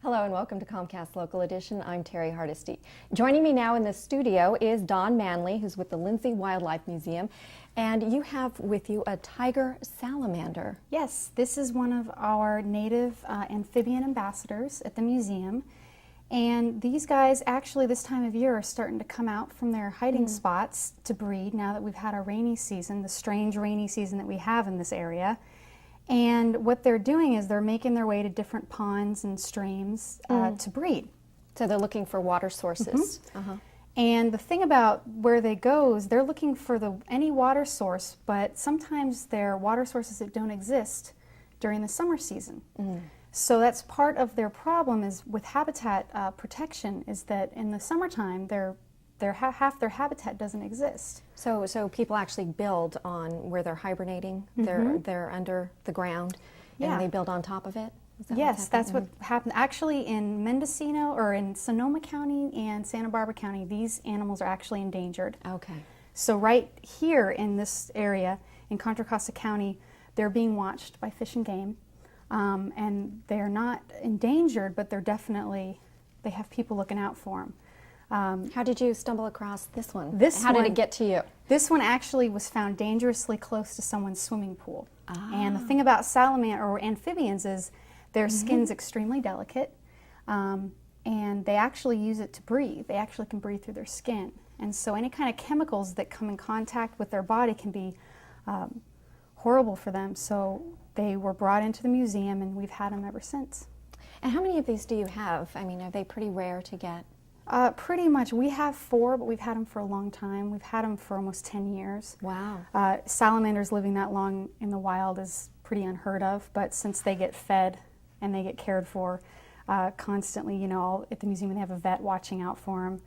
Hello and welcome to Comcast Local Edition. I'm Terry Hardesty. Joining me now in the studio is Dawn Manley, who's with the Lindsay Wildlife Museum, and you have with you a tiger salamander. Yes, this is one of our native amphibian ambassadors at the museum, and these guys actually this time of year are starting to come out from their hiding spots to breed now that we've had our rainy season, the strange rainy season that we have in this area. And what they're doing is they're making their way to different ponds and streams to breed. So they're looking for water sources. And the thing about where they go is they're looking for any water source, but sometimes they're water sources that don't exist during the summer season. So that's part of their problem is with habitat protection is that in the summertime half their habitat doesn't exist. So people actually build on where they're hibernating. They're under the ground, and they build on top of it. Yes, that's what happened. Actually, in Mendocino or in Sonoma County and Santa Barbara County, these animals are actually endangered. Okay. So right here in this area, in Contra Costa County, they're being watched by Fish and Game, and they're not endangered, but they have people looking out for them. How did you stumble across this one? How did it get to you? This one actually was found dangerously close to someone's swimming pool. And the thing about salamander or amphibians is their skin's extremely delicate, and they actually use it to breathe. They actually can breathe through their skin. And so any kind of chemicals that come in contact with their body can be horrible for them. So they were brought into the museum, and we've had them ever since. And how many of these do you have? I mean, are they pretty rare to get? Pretty much. We have 4, but we've had them for a long time. We've had them for almost 10 years. Wow. Salamanders living that long in the wild is pretty unheard of, but since they get fed and they get cared for constantly, you know, at the museum they have a vet watching out for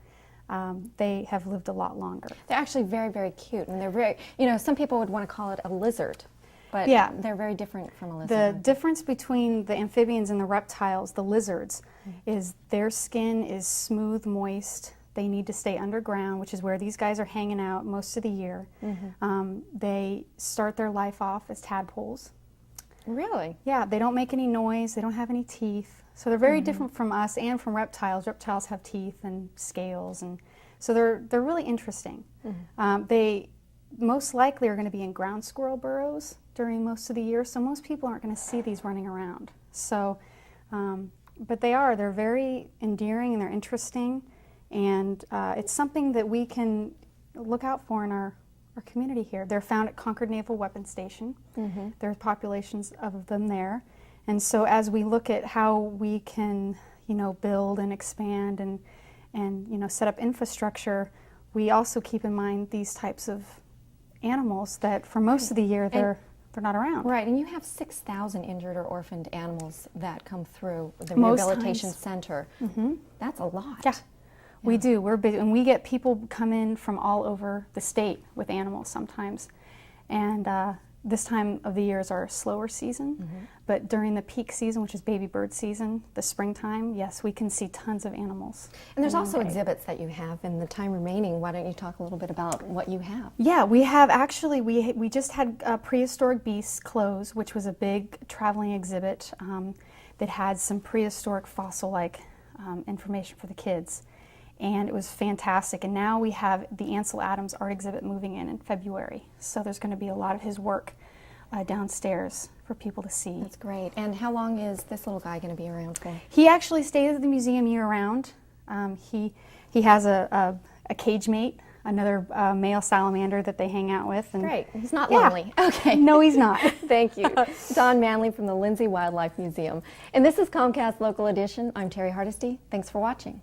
them, they have lived a lot longer. They're actually very, very cute, and they're very, you know, some people would want to call it a lizard, but they're very different from a lizard. The difference between the amphibians and the reptiles, the lizards, is their skin is smooth, moist. They need to stay underground, which is where these guys are hanging out most of the year. They start their life off as tadpoles. Really? Yeah, they don't make any noise, they don't have any teeth. So they're very different from us and from reptiles. Reptiles have teeth and scales, and so they're really interesting. They most likely are going to be in ground squirrel burrows during most of the year, so most people aren't going to see these running around. So, but they're very endearing and they're interesting, and it's something that we can look out for in our community here. They're found at Concord Naval Weapons Station. There's populations of them there, and so as we look at how we can, you know, build and expand and you know, set up infrastructure, we also keep in mind these types of animals that for most of the year they're not around. Right, and you have 6,000 injured or orphaned animals that come through the Most rehabilitation times. center. That's a lot. Yeah, we do. We're busy, and we get people come in from all over the state with animals sometimes. And this time of the year is our slower season, but during the peak season, which is baby bird season, the springtime, yes, we can see tons of animals. And there's also exhibits that you have in the time remaining. Why don't you talk a little bit about what you have? Yeah, we have actually, we just had Prehistoric Beasts close, which was a big traveling exhibit that had some prehistoric fossil-like information for the kids. And it was fantastic. And now we have the Ansel Adams art exhibit moving in February. So there's going to be a lot of his work downstairs for people to see. That's great. And how long is this little guy going to be around for? He actually stays at the museum year-round. He has a cage mate, another male salamander that they hang out with. And great. He's not lonely. Okay. No, he's not. Thank you. Dawn Manley from the Lindsay Wildlife Museum. And this is Comcast Local Edition. I'm Terry Hardesty. Thanks for watching.